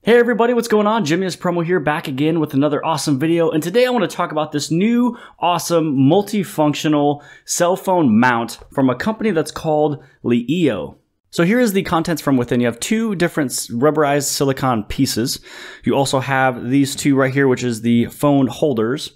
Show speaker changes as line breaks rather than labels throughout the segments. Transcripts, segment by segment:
Hey everybody, what's going on? Jimmyispromo here, back again with another awesome video. And today I want to talk about this new awesome multifunctional cell phone mount from a company that's called LeeIoo. So here is the contents from within. You have two different rubberized silicone pieces. You also have these two right here, which is the phone holders.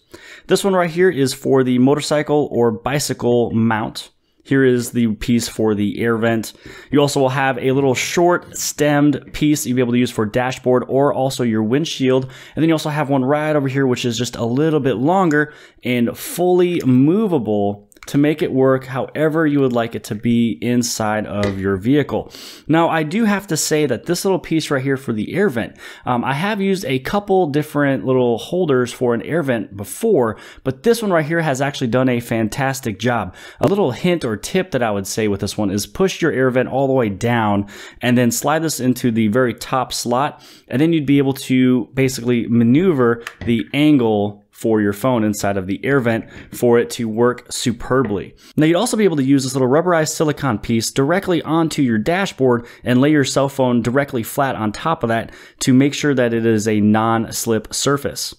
This one right here is for the motorcycle or bicycle mount. Here is the piece for the air vent. You also will have a little short stemmed piece you'll be able to use for dashboard or also your windshield. And then you also have one right over here, which is just a little bit longer and fully movable to make it work however you would like it to be inside of your vehicle. Now, I do have to say that this little piece right here for the air vent, I have used a couple different little holders for an air vent before, but this one right here has actually done a fantastic job. A little hint or tip that I would say with this one is push your air vent all the way down and then slide this into the very top slot, and then you'd be able to basically maneuver the angle for your phone inside of the air vent for it to work superbly. Now, you'd also be able to use this little rubberized silicone piece directly onto your dashboard and lay your cell phone directly flat on top of that to make sure that it is a non-slip surface.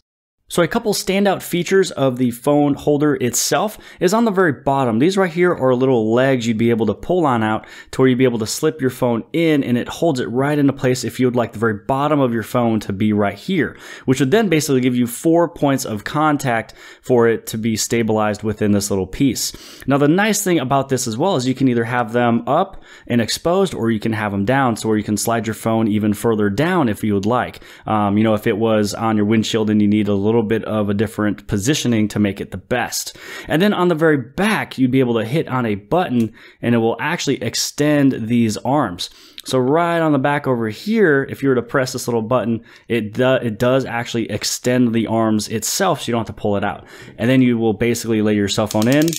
So a couple standout features of the phone holder itself is on the very bottom. These right here are little legs you'd be able to pull on out to where you'd be able to slip your phone in, and it holds it right into place if you would like the very bottom of your phone to be right here, which would then basically give you 4 points of contact for it to be stabilized within this little piece. Now, the nice thing about this as well is you can either have them up and exposed or you can have them down, so where you can slide your phone even further down if you would like. You know, if it was on your windshield and you need a little bit of a different positioning to make it the best. And then on the very back, you'd be able to hit on a button and it will actually extend these arms. So right on the back over here, if you were to press this little button, it does actually extend the arms itself, so you don't have to pull it out. And then you will basically lay your cell phone in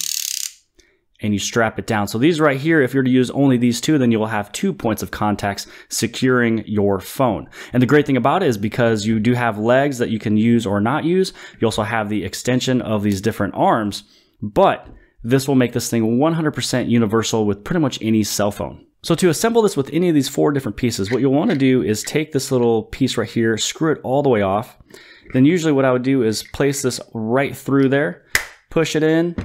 and you strap it down. So these right here, if you're to use only these two, then you will have 2 points of contacts securing your phone. And the great thing about it is because you do have legs that you can use or not use, you also have the extension of these different arms, but this will make this thing 100% universal with pretty much any cell phone. So to assemble this with any of these 4 different pieces, what you'll want to do is take this little piece right here, screw it all the way off. Then usually what I would do is place this right through there, push it in,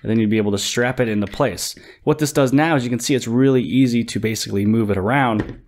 and then you'd be able to strap it into place. What this does now is you can see it's really easy to basically move it around,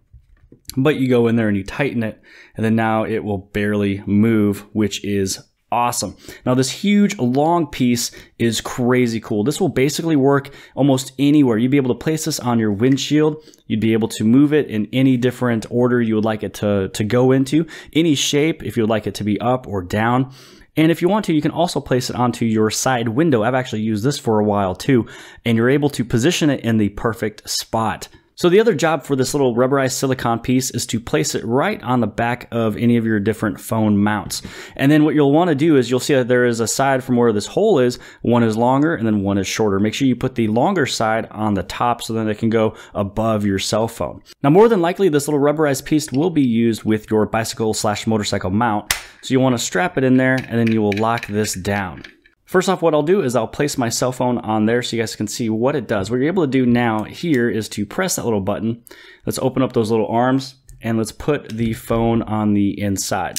but you go in there and you tighten it, and then now it will barely move, which is awesome. Now, this huge long piece is crazy cool. This will basically work almost anywhere. You'd be able to place this on your windshield. You'd be able to move it in any different order you would like it to go into, any shape if you would like it to be up or down. And if you want to, you can also place it onto your side window. I've actually used this for a while too, and you're able to position it in the perfect spot. So the other job for this little rubberized silicone piece is to place it right on the back of any of your different phone mounts. And then what you'll want to do is you'll see that there is a side from where this hole is. One is longer and then one is shorter. Make sure you put the longer side on the top so that it can go above your cell phone. Now, more than likely, this little rubberized piece will be used with your bicycle/motorcycle mount. So you want to strap it in there and then you will lock this down. First off, what I'll do is I'll place my cell phone on there so you guys can see what it does. What you're able to do now here is to press that little button. Let's open up those little arms and let's put the phone on the inside.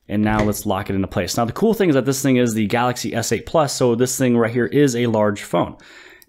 And now let's lock it into place. Now, the cool thing is that this thing is the Galaxy S8 Plus, so this thing right here is a large phone.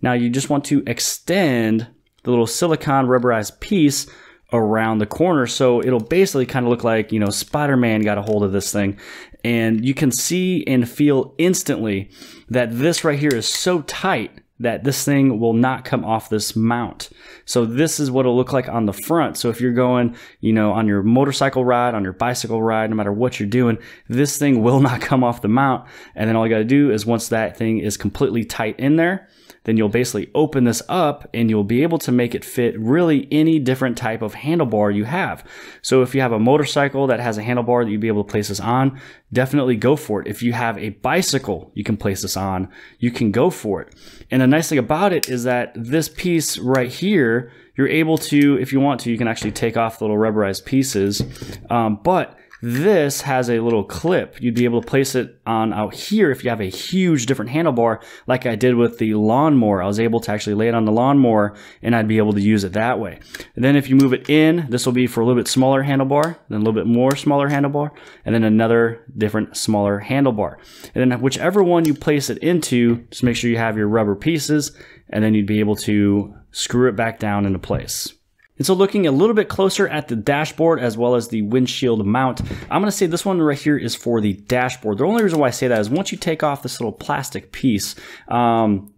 Now, you just want to extend the little silicone rubberized piece around the corner, so it'll basically kind of look like, you know, Spider-Man got a hold of this thing. And you can see and feel instantly that this right here is so tight that this thing will not come off this mount. So this is what it'll look like on the front. So if you're going, you know, on your motorcycle ride, on your bicycle ride, no matter what you're doing, this thing will not come off the mount. And then all you got to do is once that thing is completely tight in there, then you'll basically open this up and you'll be able to make it fit really any different type of handlebar you have. So if you have a motorcycle that has a handlebar that you'd be able to place this on, definitely go for it. If you have a bicycle you can place this on, you can go for it. And the nice thing about it is that this piece right here, you're able to, if you want to, you can actually take off the little rubberized pieces, but This has a little clip. You'd be able to place it on out here if you have a huge different handlebar like I did with the lawnmower. I was able to actually lay it on the lawnmower and I'd be able to use it that way. And then if you move it in, this will be for a little bit smaller handlebar, then a little bit more smaller handlebar, and then another different smaller handlebar. And then whichever one you place it into, just make sure you have your rubber pieces, and then you'd be able to screw it back down into place. And so looking a little bit closer at the dashboard as well as the windshield mount, I'm going to say this one right here is for the dashboard. The only reason why I say that is once you take off this little plastic piece,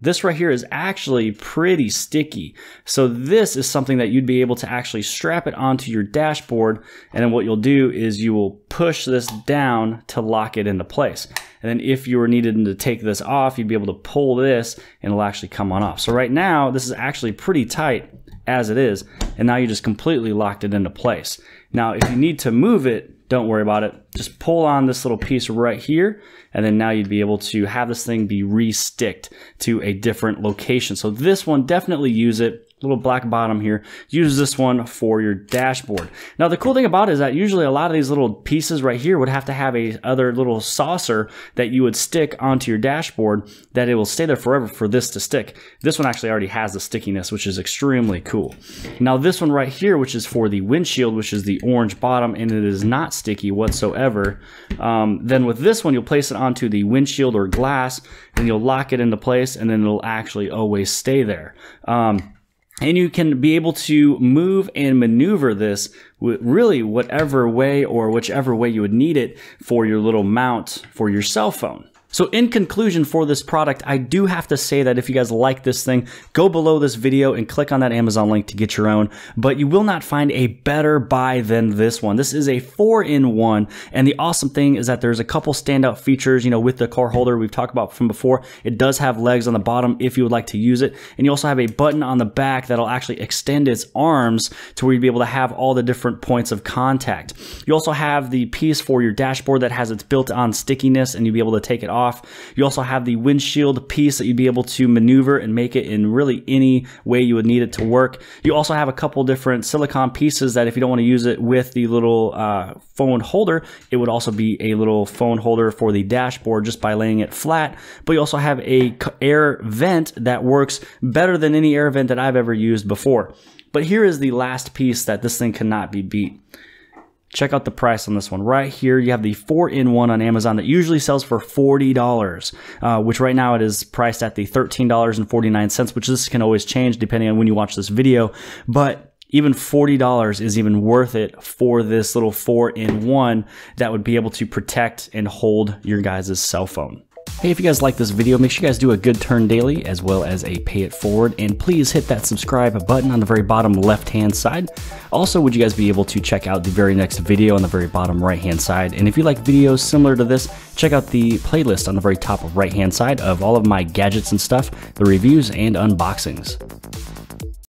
this right here is actually pretty sticky. So this is something that you'd be able to actually strap it onto your dashboard, and then what you'll do is you will push this down to lock it into place. And then if you were needed to take this off, you'd be able to pull this and it'll actually come on off. So right now, this is actually pretty tight as it is, and now you just completely locked it into place. Now, if you need to move it, don't worry about it. Just pull on this little piece right here, and then now you'd be able to have this thing be re-sticked to a different location. So this one, definitely use it. Little black bottom here, use this one for your dashboard. Now the cool thing about it is that usually a lot of these little pieces right here would have to have a other little saucer that you would stick onto your dashboard that it will stay there forever for this to stick. This one actually already has the stickiness, which is extremely cool. Now this one right here, which is for the windshield, which is the orange bottom, and it is not sticky whatsoever. Then with this one, you'll place it onto the windshield or glass, and you'll lock it into place, and then it'll actually always stay there. And you can be able to move and maneuver this really whatever way or whichever way you would need it for your little mount for your cell phone. So in conclusion for this product, I do have to say that if you guys like this thing, go below this video and click on that Amazon link to get your own, but you will not find a better buy than this one. This is a 4-in-1, and the awesome thing is that there's a couple standout features, you know, with the car holder we've talked about from before. It does have legs on the bottom if you would like to use it, and you also have a button on the back that'll actually extend its arms to where you'll be able to have all the different points of contact. You also have the piece for your dashboard that has its built-on stickiness, and you'll be able to take it off. You also have the windshield piece that you'd be able to maneuver and make it in really any way you would need it to work. You also have a couple different silicone pieces that if you don't want to use it with the little phone holder, it would also be a little phone holder for the dashboard just by laying it flat. But you also have a air vent that works better than any air vent that I've ever used before. But here is the last piece that this thing cannot be beat. Check out the price on this one. Right here, you have the 4-in-1 on Amazon that usually sells for $40, which right now it is priced at the $13.49, which this can always change depending on when you watch this video. But even $40 is even worth it for this little 4-in-1 that would be able to protect and hold your guys' cell phone. Hey, if you guys like this video, make sure you guys do a good turn daily as well as a pay it forward, and please hit that subscribe button on the very bottom left hand side. Also, would you guys be able to check out the very next video on the very bottom right hand side? And if you like videos similar to this, check out the playlist on the very top right hand side of all of my gadgets and stuff, the reviews and unboxings.